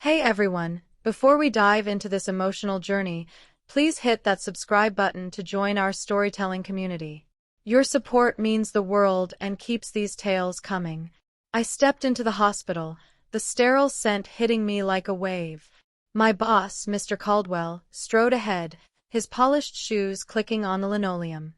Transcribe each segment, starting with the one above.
Hey everyone, before we dive into this emotional journey, please hit that subscribe button to join our storytelling community. Your support means the world and keeps these tales coming. I stepped into the hospital, the sterile scent hitting me like a wave. My boss, Mr. Caldwell, strode ahead, his polished shoes clicking on the linoleum.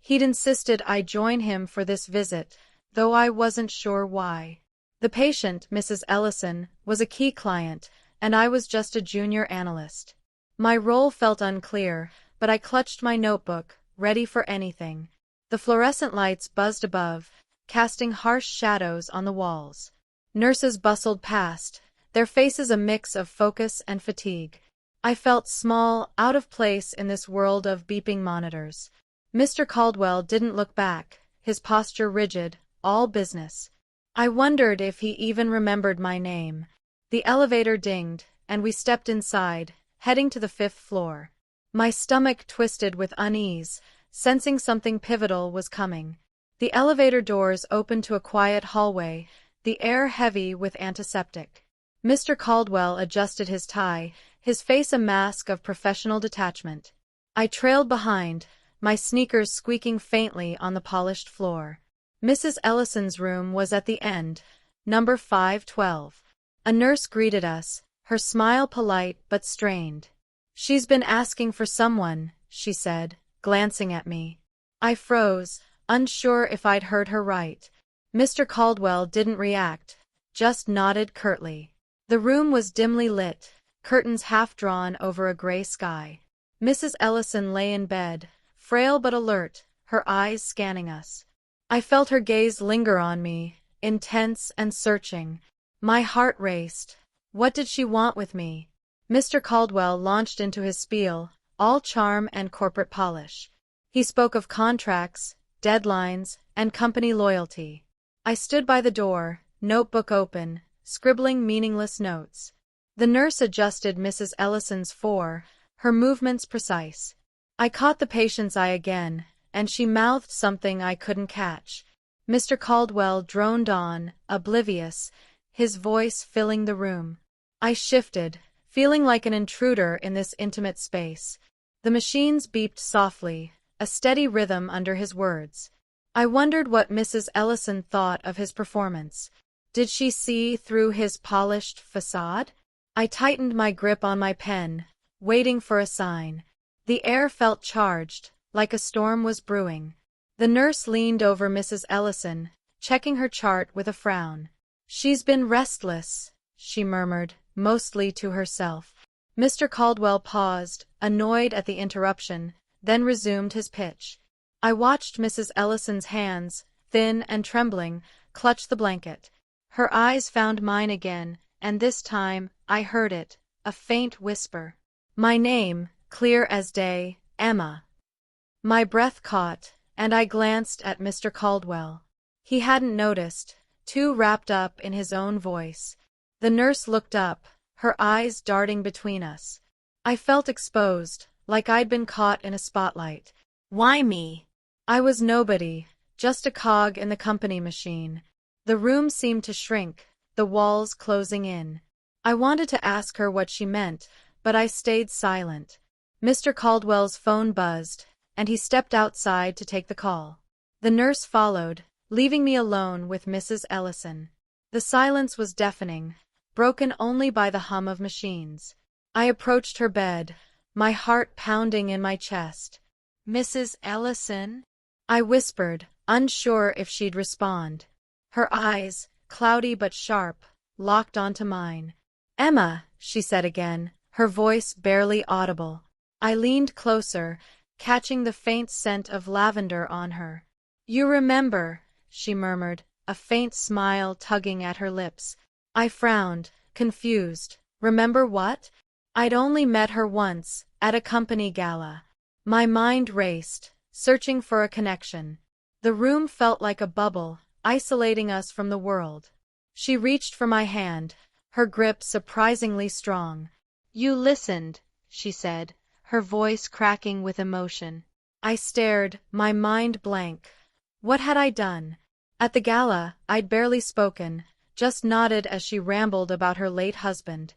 He'd insisted I join him for this visit, though I wasn't sure why. The patient, Mrs. Ellison, was a key client, and I was just a junior analyst. My role felt unclear, but I clutched my notebook, ready for anything. The fluorescent lights buzzed above, casting harsh shadows on the walls. Nurses bustled past, their faces a mix of focus and fatigue. I felt small, out of place in this world of beeping monitors. Mr. Caldwell didn't look back, his posture rigid, all business. I wondered if he even remembered my name. The elevator dinged, and we stepped inside, heading to the 5th floor. My stomach twisted with unease, sensing something pivotal was coming. The elevator doors opened to a quiet hallway, the air heavy with antiseptic. Mr. Caldwell adjusted his tie, his face a mask of professional detachment. I trailed behind, my sneakers squeaking faintly on the polished floor. Mrs. Ellison's room was at the end, number 512. A nurse greeted us, her smile polite but strained. "She's been asking for someone," she said, glancing at me. I froze, unsure if I'd heard her right. Mr. Caldwell didn't react, just nodded curtly. The room was dimly lit, curtains half drawn over a gray sky. Mrs. Ellison lay in bed, frail but alert, her eyes scanning us. I felt her gaze linger on me, intense and searching. My heart raced. What did she want with me? Mr. Caldwell launched into his spiel, all charm and corporate polish. He spoke of contracts, deadlines, and company loyalty. I stood by the door, notebook open, scribbling meaningless notes. The nurse adjusted Mrs. Ellison's her movements precise. I caught the patient's eye again, and she mouthed something I couldn't catch. Mr. Caldwell droned on, oblivious, his voice filling the room. I shifted, feeling like an intruder in this intimate space. The machines beeped softly, a steady rhythm under his words. I wondered what Mrs. Ellison thought of his performance. Did she see through his polished facade? I tightened my grip on my pen, waiting for a sign. The air felt charged, like a storm was brewing. The nurse leaned over Mrs. Ellison, checking her chart with a frown. "She's been restless," she murmured, mostly to herself. Mr. Caldwell paused, annoyed at the interruption, then resumed his pitch. I watched Mrs. Ellison's hands, thin and trembling, clutch the blanket. Her eyes found mine again, and this time, I heard it, a faint whisper. My name, clear as day, Emma. My breath caught, and I glanced at Mr. Caldwell. He hadn't noticed, too wrapped up in his own voice. The nurse looked up, her eyes darting between us. I felt exposed, like I'd been caught in a spotlight. Why me? I was nobody, just a cog in the company machine. The room seemed to shrink, the walls closing in. I wanted to ask her what she meant, but I stayed silent. Mr. Caldwell's phone buzzed, and he stepped outside to take the call. The nurse followed, leaving me alone with Mrs. Ellison. The silence was deafening, broken only by the hum of machines. I approached her bed, my heart pounding in my chest. "Mrs. Ellison?" I whispered, unsure if she'd respond. Her eyes, cloudy but sharp, locked onto mine. "Emma," she said again, her voice barely audible. I leaned closer, catching the faint scent of lavender on her. "You remember," she murmured, a faint smile tugging at her lips. I frowned, confused. Remember what? I'd only met her once, at a company gala. My mind raced, searching for a connection. The room felt like a bubble, isolating us from the world. She reached for my hand, her grip surprisingly strong. "You listened," she said, her voice cracking with emotion. I stared, my mind blank. What had I done? At the gala, I'd barely spoken, just nodded as she rambled about her late husband.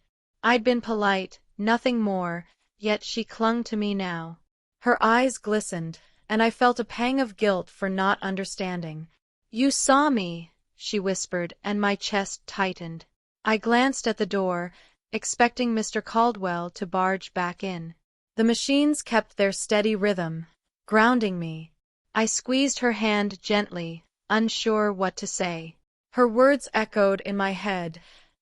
I'd been polite, nothing more, yet she clung to me now. Her eyes glistened, and I felt a pang of guilt for not understanding. "You saw me," she whispered, and my chest tightened. I glanced at the door, expecting Mr. Caldwell to barge back in. The machines kept their steady rhythm, grounding me. I squeezed her hand gently, unsure what to say. Her words echoed in my head,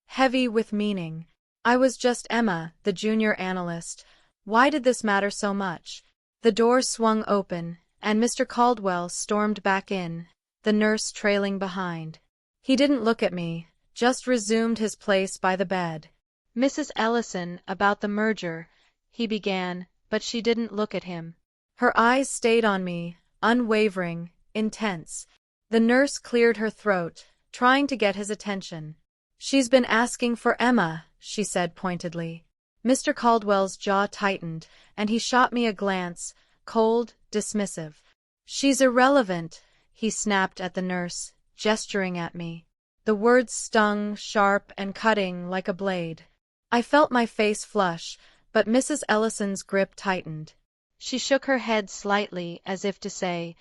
heavy with meaning. I was just Emma, the junior analyst. Why did this matter so much? The door swung open, and Mr. Caldwell stormed back in, the nurse trailing behind. He didn't look at me, just resumed his place by the bed. "Mrs. Ellison, about the merger," he began, but she didn't look at him. Her eyes stayed on me, unwavering, intense. The nurse cleared her throat, trying to get his attention. "She's been asking for Emma," she said pointedly. Mr. Caldwell's jaw tightened, and he shot me a glance, cold, dismissive. "She's irrelevant," he snapped at the nurse, gesturing at me. The words stung, sharp and cutting like a blade. I felt my face flush, but Mrs. Ellison's grip tightened. She shook her head slightly as if to say,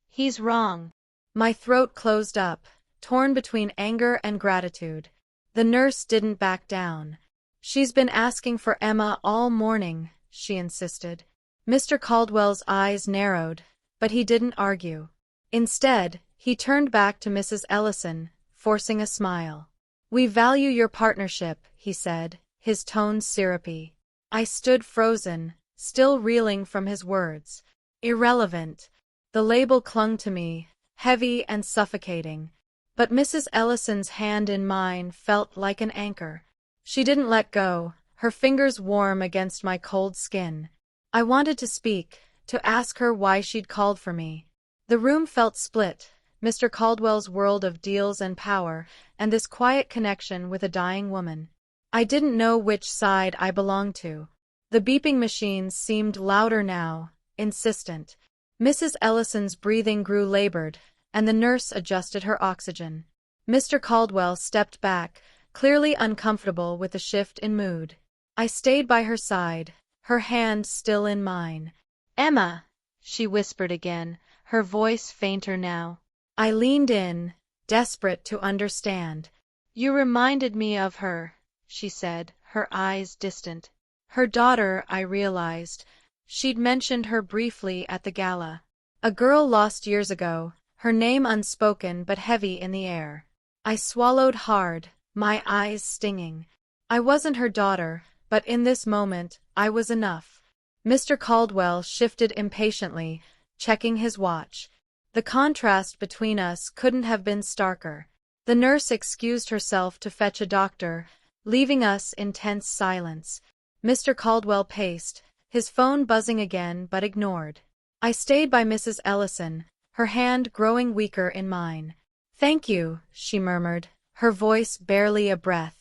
"He's wrong." My throat closed up, torn between anger and gratitude. The nurse didn't back down. "She's been asking for Emma all morning," she insisted. Mr. Caldwell's eyes narrowed, but he didn't argue. Instead, he turned back to Mrs. Ellison, forcing a smile. "We value your partnership," he said, his tone syrupy. I stood frozen, still reeling from his words. Irrelevant. The label clung to me, heavy and suffocating. But Mrs. Ellison's hand in mine felt like an anchor. She didn't let go, her fingers warm against my cold skin. I wanted to speak, to ask her why she'd called for me. The room felt split, Mr. Caldwell's world of deals and power, and this quiet connection with a dying woman. I didn't know which side I belonged to. The beeping machines seemed louder now, insistent. Mrs. Ellison's breathing grew labored, and the nurse adjusted her oxygen. Mr. Caldwell stepped back, clearly uncomfortable with the shift in mood. I stayed by her side, her hand still in mine. "Emma," she whispered again, her voice fainter now. I leaned in, desperate to understand. "You reminded me of her," she said, her eyes distant. Her daughter, I realized. She'd mentioned her briefly at the gala. A girl lost years ago, her name unspoken but heavy in the air. I swallowed hard, my eyes stinging. I wasn't her daughter, but in this moment, I was enough. Mr. Caldwell shifted impatiently, checking his watch. The contrast between us couldn't have been starker. The nurse excused herself to fetch a doctor, leaving us in tense silence. Mr. Caldwell paced, his phone buzzing again but ignored. I stayed by Mrs. Ellison, her hand growing weaker in mine. "Thank you," she murmured, her voice barely a breath.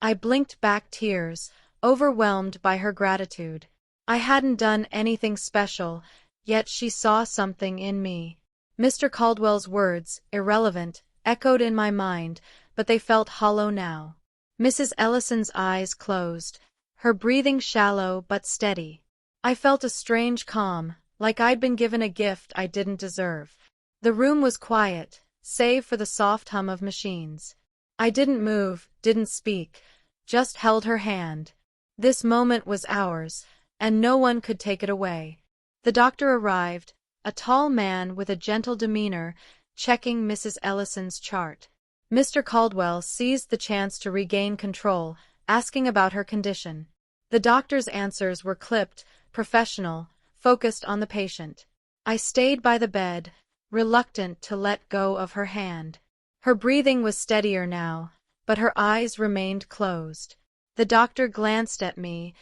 I blinked back tears, overwhelmed by her gratitude. I hadn't done anything special, yet she saw something in me. Mr. Caldwell's words, irrelevant, echoed in my mind, but they felt hollow now. Mrs. Ellison's eyes closed, her breathing shallow but steady. I felt a strange calm, like I'd been given a gift I didn't deserve. The room was quiet, save for the soft hum of machines. I didn't move, didn't speak, just held her hand. This moment was ours, and no one could take it away. The doctor arrived, a tall man with a gentle demeanor, checking Mrs. Ellison's chart. Mr. Caldwell seized the chance to regain control, asking about her condition. The doctor's answers were clipped, professional, focused on the patient. I stayed by the bed, reluctant to let go of her hand. Her breathing was steadier now, but her eyes remained closed. The doctor glanced at me,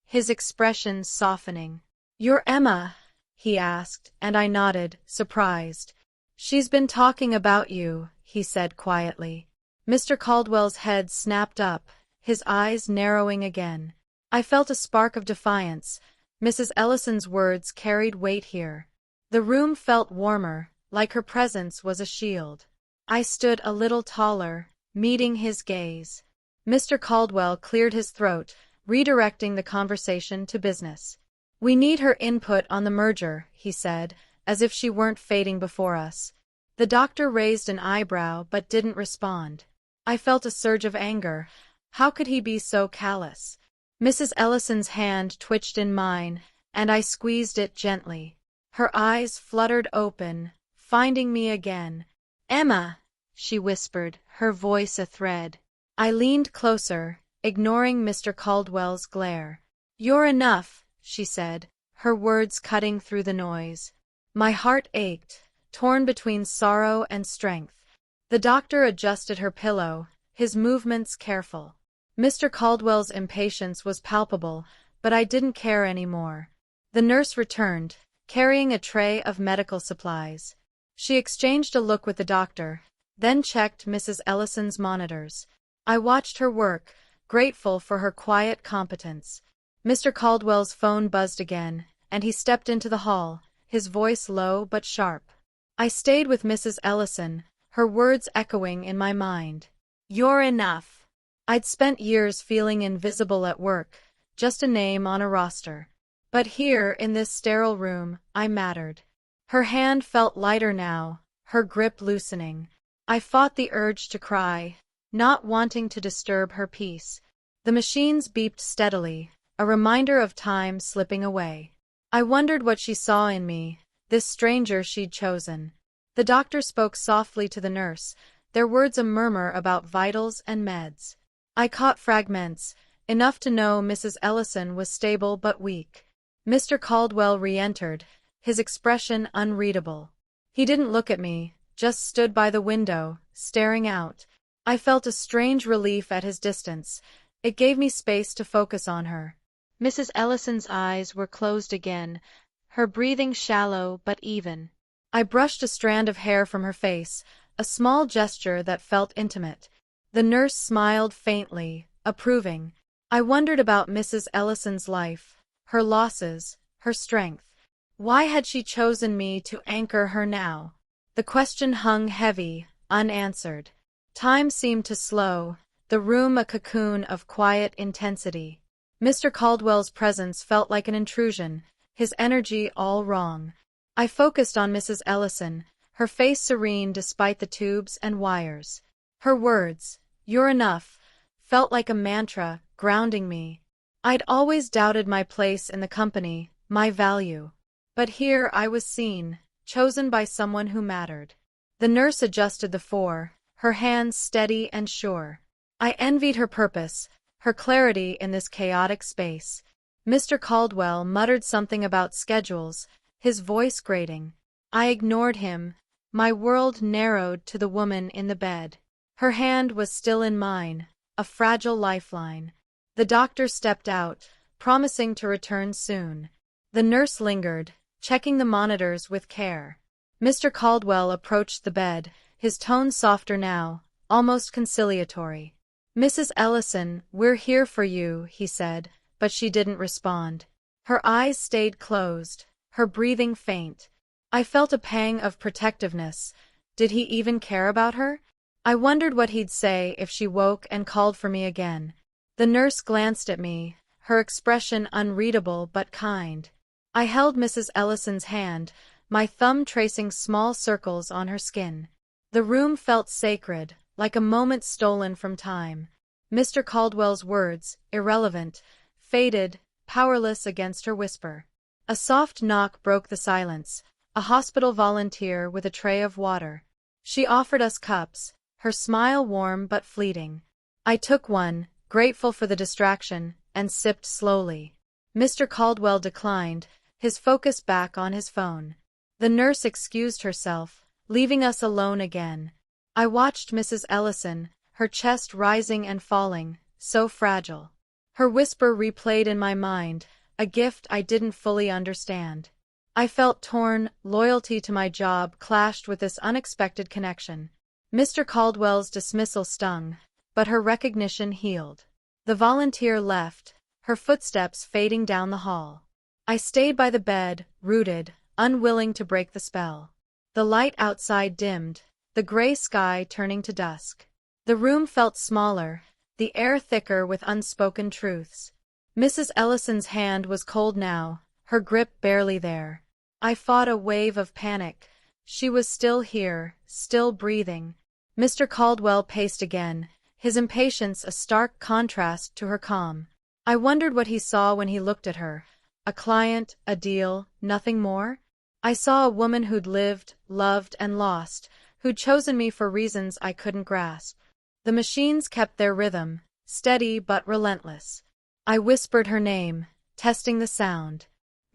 his expression softening. "You're Emma?" he asked, and I nodded, surprised. "She's been talking about you," he said quietly. Mr. Caldwell's head snapped up, his eyes narrowing again. I felt a spark of defiance. Mrs. Ellison's words carried weight here. The room felt warmer, like her presence was a shield. I stood a little taller, meeting his gaze. Mr. Caldwell cleared his throat, redirecting the conversation to business. "We need her input on the merger," he said, as if she weren't fading before us. The doctor raised an eyebrow but didn't respond. I felt a surge of anger. How could he be so callous? Mrs. Ellison's hand twitched in mine, and I squeezed it gently. Her eyes fluttered open, finding me again. "Emma," she whispered, her voice a thread. I leaned closer, ignoring Mr. Caldwell's glare. "You're enough," she said, her words cutting through the noise. My heart ached, torn between sorrow and strength. The doctor adjusted her pillow, his movements careful. Mr. Caldwell's impatience was palpable, but I didn't care anymore. The nurse returned, carrying a tray of medical supplies. She exchanged a look with the doctor, then checked Mrs. Ellison's monitors. I watched her work, grateful for her quiet competence. Mr. Caldwell's phone buzzed again, and he stepped into the hall, his voice low but sharp. I stayed with Mrs. Ellison, her words echoing in my mind. "You're enough." I'd spent years feeling invisible at work, just a name on a roster. But here, in this sterile room, I mattered. Her hand felt lighter now, her grip loosening. I fought the urge to cry, not wanting to disturb her peace. The machines beeped steadily, a reminder of time slipping away. I wondered what she saw in me, this stranger she'd chosen. The doctor spoke softly to the nurse, their words a murmur about vitals and meds. I caught fragments, enough to know Mrs. Ellison was stable but weak. Mr. Caldwell re-entered, his expression unreadable. He didn't look at me, just stood by the window, staring out. I felt a strange relief at his distance. It gave me space to focus on her. Mrs. Ellison's eyes were closed again, her breathing shallow but even. I brushed a strand of hair from her face, a small gesture that felt intimate. The nurse smiled faintly, approving. I wondered about Mrs. Ellison's life, her losses, her strength. Why had she chosen me to anchor her now? The question hung heavy, unanswered. Time seemed to slow, the room a cocoon of quiet intensity. Mr. Caldwell's presence felt like an intrusion, his energy all wrong. I focused on Mrs. Ellison, her face serene despite the tubes and wires. Her words, "You're enough," felt like a mantra, grounding me. I'd always doubted my place in the company, my value. But here I was seen, chosen by someone who mattered. The nurse adjusted the four, her hands steady and sure. I envied her purpose, her clarity in this chaotic space. Mr. Caldwell muttered something about schedules, his voice grating. I ignored him. My world narrowed to the woman in the bed. Her hand was still in mine, a fragile lifeline. The doctor stepped out, promising to return soon. The nurse lingered, checking the monitors with care. Mr. Caldwell approached the bed, his tone softer now, almost conciliatory. "Mrs. Ellison, we're here for you," he said, but she didn't respond. Her eyes stayed closed, her breathing faint. I felt a pang of protectiveness. Did he even care about her? I wondered what he'd say if she woke and called for me again. The nurse glanced at me, her expression unreadable but kind. I held Mrs. Ellison's hand, my thumb tracing small circles on her skin. The room felt sacred, like a moment stolen from time. Mr. Caldwell's words, irrelevant, faded, powerless against her whisper. A soft knock broke the silence, a hospital volunteer with a tray of water. She offered us cups, her smile warm but fleeting. I took one, grateful for the distraction, and sipped slowly. Mr. Caldwell declined, his focus back on his phone. The nurse excused herself, leaving us alone again. I watched Mrs. Ellison, her chest rising and falling, so fragile. Her whisper replayed in my mind, a gift I didn't fully understand. I felt torn, loyalty to my job clashed with this unexpected connection. Mr. Caldwell's dismissal stung, but her recognition healed. The volunteer left, her footsteps fading down the hall. I stayed by the bed, rooted, unwilling to break the spell. The light outside dimmed, the gray sky turning to dusk. The room felt smaller, the air thicker with unspoken truths. Mrs. Ellison's hand was cold now, her grip barely there. I fought a wave of panic. She was still here, still breathing. Mr. Caldwell paced again, his impatience a stark contrast to her calm. I wondered what he saw when he looked at her. A client, a deal, nothing more? I saw a woman who'd lived, loved, and lost, who'd chosen me for reasons I couldn't grasp. The machines kept their rhythm, steady but relentless. I whispered her name, testing the sound.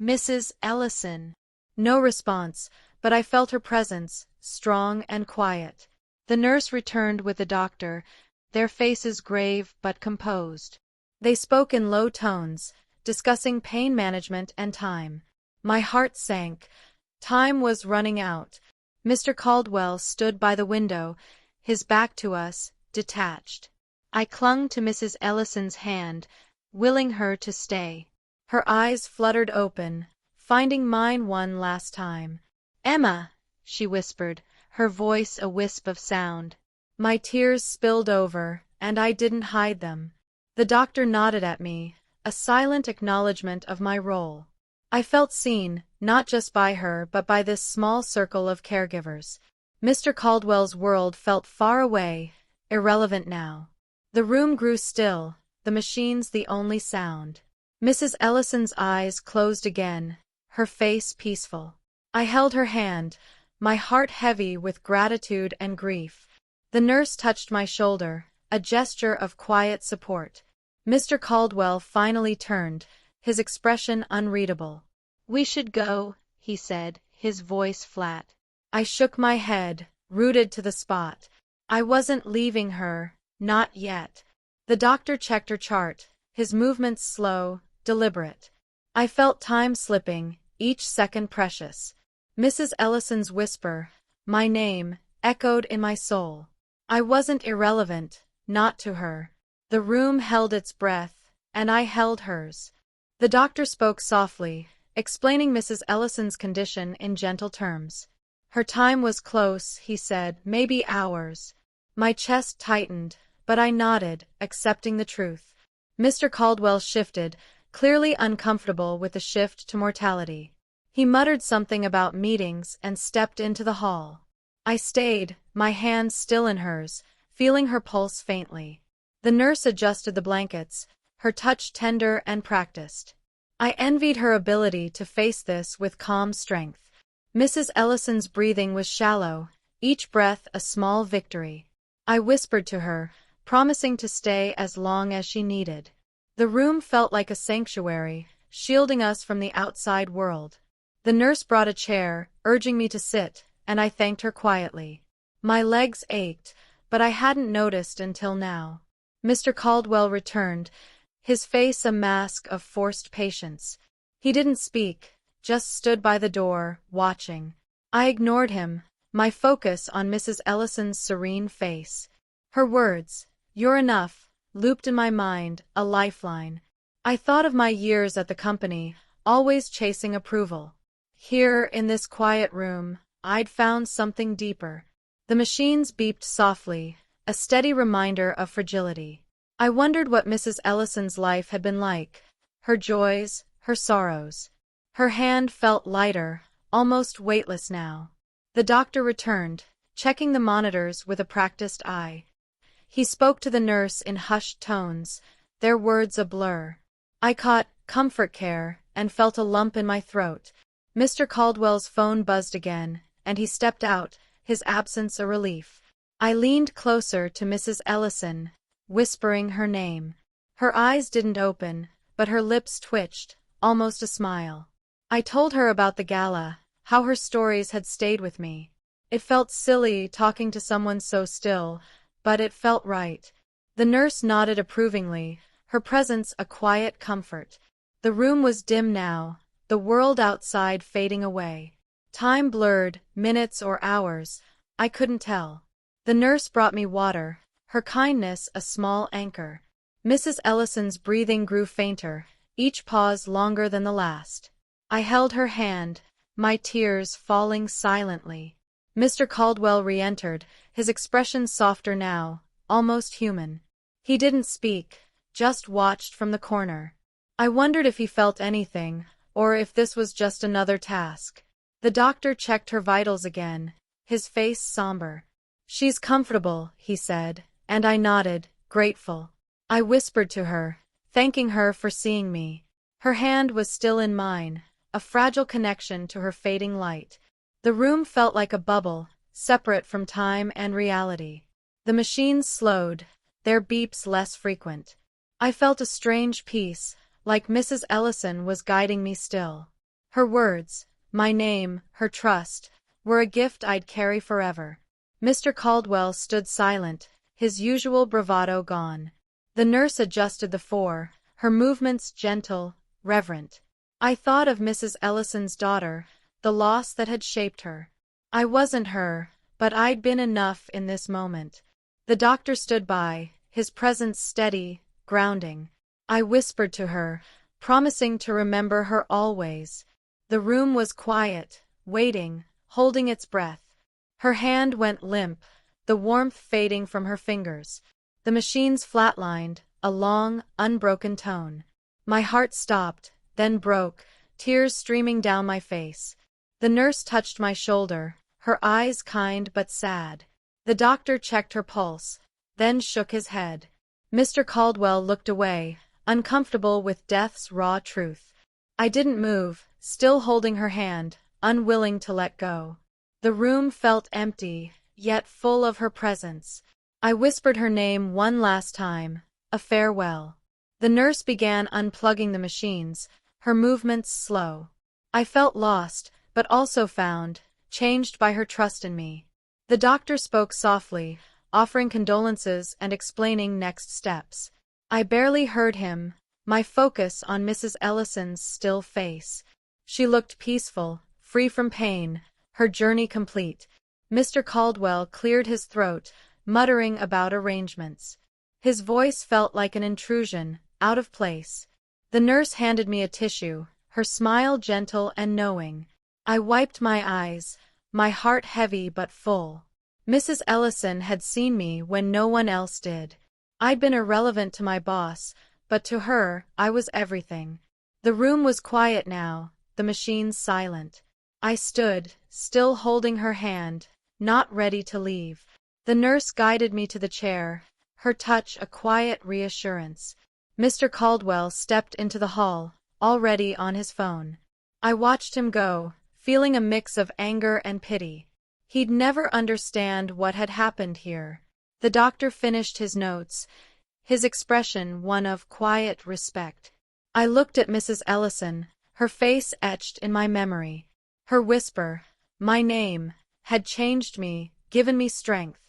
Mrs. Ellison. No response, but I felt her presence, strong and quiet. The nurse returned with the doctor, their faces grave but composed. They spoke in low tones, discussing pain management and time. My heart sank. Time was running out. Mr. Caldwell stood by the window, his back to us, detached. I clung to Mrs. Ellison's hand, willing her to stay. Her eyes fluttered open, finding mine one last time. "Emma," she whispered, her voice a wisp of sound. My tears spilled over, and I didn't hide them. The doctor nodded at me, a silent acknowledgement of my role. I felt seen, not just by her but by this small circle of caregivers. Mr. Caldwell's world felt far away, irrelevant now. The room grew still, the machines the only sound. Mrs. Ellison's eyes closed again, her face peaceful. I held her hand, my heart heavy with gratitude and grief. The nurse touched my shoulder, a gesture of quiet support. Mr. Caldwell finally turned, his expression unreadable. "We should go," he said, his voice flat. I shook my head, rooted to the spot. I wasn't leaving her, not yet. The doctor checked her chart, his movements slow, deliberate. I felt time slipping, each second precious. Mrs. Ellison's whisper, my name, echoed in my soul. I wasn't irrelevant, not to her. The room held its breath, and I held hers. The doctor spoke softly, explaining Mrs. Ellison's condition in gentle terms. Her time was close, he said, maybe hours. My chest tightened, but I nodded, accepting the truth. Mr. Caldwell shifted, clearly uncomfortable with the shift to mortality. He muttered something about meetings and stepped into the hall. I stayed, my hand still in hers, feeling her pulse faintly. The nurse adjusted the blankets, her touch tender and practiced. I envied her ability to face this with calm strength. Mrs. Ellison's breathing was shallow, each breath a small victory. I whispered to her, promising to stay as long as she needed. The room felt like a sanctuary, shielding us from the outside world. The nurse brought a chair, urging me to sit, and I thanked her quietly. My legs ached, but I hadn't noticed until now. Mr. Caldwell returned, his face a mask of forced patience. He didn't speak, just stood by the door, watching. I ignored him, my focus on Mrs. Ellison's serene face. Her words, "You're enough," looped in my mind, a lifeline. I thought of my years at the company, always chasing approval. Here, in this quiet room, I'd found something deeper. The machines beeped softly, a steady reminder of fragility. I wondered what Mrs. Ellison's life had been like, her joys, her sorrows. Her hand felt lighter, almost weightless now. The doctor returned, checking the monitors with a practiced eye. He spoke to the nurse in hushed tones, their words a blur. I caught "comfort care" and felt a lump in my throat. Mr. Caldwell's phone buzzed again, and he stepped out, his absence a relief. I leaned closer to Mrs. Ellison, whispering her name. Her eyes didn't open, but her lips twitched, almost a smile. I told her about the gala, how her stories had stayed with me. It felt silly talking to someone so still, but it felt right. The nurse nodded approvingly, her presence a quiet comfort. The room was dim now, the world outside fading away. Time blurred, minutes or hours, I couldn't tell. The nurse brought me water, her kindness a small anchor. Mrs. Ellison's breathing grew fainter, each pause longer than the last. I held her hand, my tears falling silently. Mr. Caldwell re-entered, his expression softer now, almost human. He didn't speak, just watched from the corner. I wondered if he felt anything, or if this was just another task. The doctor checked her vitals again, his face somber. "She's comfortable," he said, and I nodded, grateful. I whispered to her, thanking her for seeing me. Her hand was still in mine, a fragile connection to her fading light. The room felt like a bubble, separate from time and reality. The machines slowed, their beeps less frequent. I felt a strange peace, like Mrs. Ellison was guiding me still. Her words, my name, her trust, were a gift I'd carry forever. Mr. Caldwell stood silent, his usual bravado gone. The nurse adjusted the four, her movements gentle, reverent. I thought of Mrs. Ellison's daughter, the loss that had shaped her. I wasn't her, but I'd been enough in this moment. The doctor stood by, his presence steady, grounding. I whispered to her, promising to remember her always. The room was quiet, waiting, holding its breath. Her hand went limp, the warmth fading from her fingers. The machines flatlined, a long, unbroken tone. My heart stopped, then broke, tears streaming down my face. The nurse touched my shoulder, her eyes kind but sad. The doctor checked her pulse, then shook his head. Mr. Caldwell looked away, uncomfortable with death's raw truth. I didn't move, still holding her hand, unwilling to let go. The room felt empty, yet full of her presence. I whispered her name one last time, a farewell. The nurse began unplugging the machines, her movements slow. I felt lost, but also found, changed by her trust in me. The doctor spoke softly, offering condolences and explaining next steps. I barely heard him, my focus on Mrs. Ellison's still face. She looked peaceful, free from pain, her journey complete. Mr. Caldwell cleared his throat, muttering about arrangements. His voice felt like an intrusion, out of place. The nurse handed me a tissue, her smile gentle and knowing. I wiped my eyes, my heart heavy but full. Mrs. Ellison had seen me when no one else did. I'd been irrelevant to my boss, but to her, I was everything. The room was quiet now, the machines silent. I stood, still holding her hand, not ready to leave. The nurse guided me to the chair, her touch a quiet reassurance. Mr. Caldwell stepped into the hall, already on his phone. I watched him go, feeling a mix of anger and pity. He'd never understand what had happened here. The doctor finished his notes, his expression one of quiet respect. I looked at Mrs. Ellison, her face etched in my memory. Her whisper, my name, had changed me, given me strength.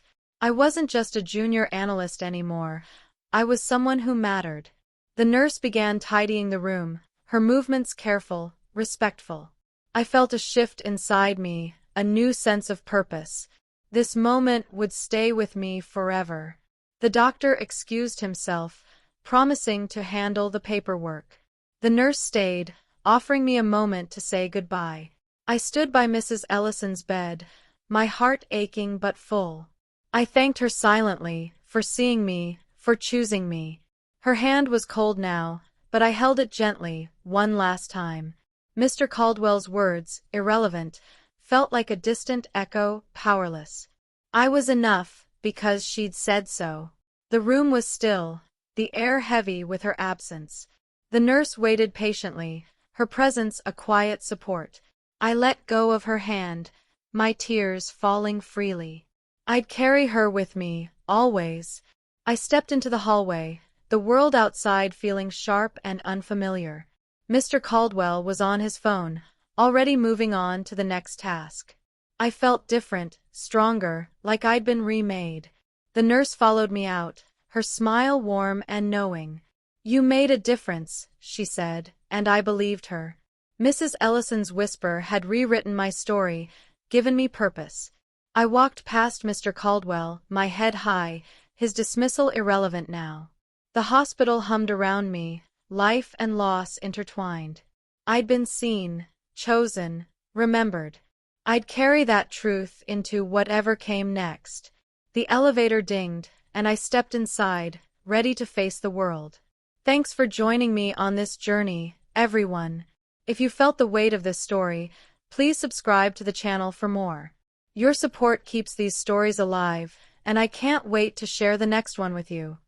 I wasn't just a junior analyst anymore. I was someone who mattered. The nurse began tidying the room, her movements careful, respectful. I felt a shift inside me, a new sense of purpose. This moment would stay with me forever. The doctor excused himself, promising to handle the paperwork. The nurse stayed, offering me a moment to say goodbye. I stood by Mrs. Ellison's bed, my heart aching but full. I thanked her silently, for seeing me, for choosing me. Her hand was cold now, but I held it gently, one last time. Mr. Caldwell's words, irrelevant, felt like a distant echo, powerless. I was enough, because she'd said so. The room was still, the air heavy with her absence. The nurse waited patiently, her presence a quiet support. I let go of her hand, my tears falling freely. I'd carry her with me, always. I stepped into the hallway, the world outside feeling sharp and unfamiliar. Mr. Caldwell was on his phone, already moving on to the next task. I felt different, stronger, like I'd been remade. The nurse followed me out, her smile warm and knowing. You made a difference, she said, and I believed her. Mrs. Ellison's whisper had rewritten my story, given me purpose. I walked past Mr. Caldwell, my head high, his dismissal irrelevant now. The hospital hummed around me, life and loss intertwined. I'd been seen, chosen, remembered. I'd carry that truth into whatever came next. The elevator dinged, and I stepped inside, ready to face the world. Thanks for joining me on this journey, everyone. If you felt the weight of this story, please subscribe to the channel for more. Your support keeps these stories alive, and I can't wait to share the next one with you.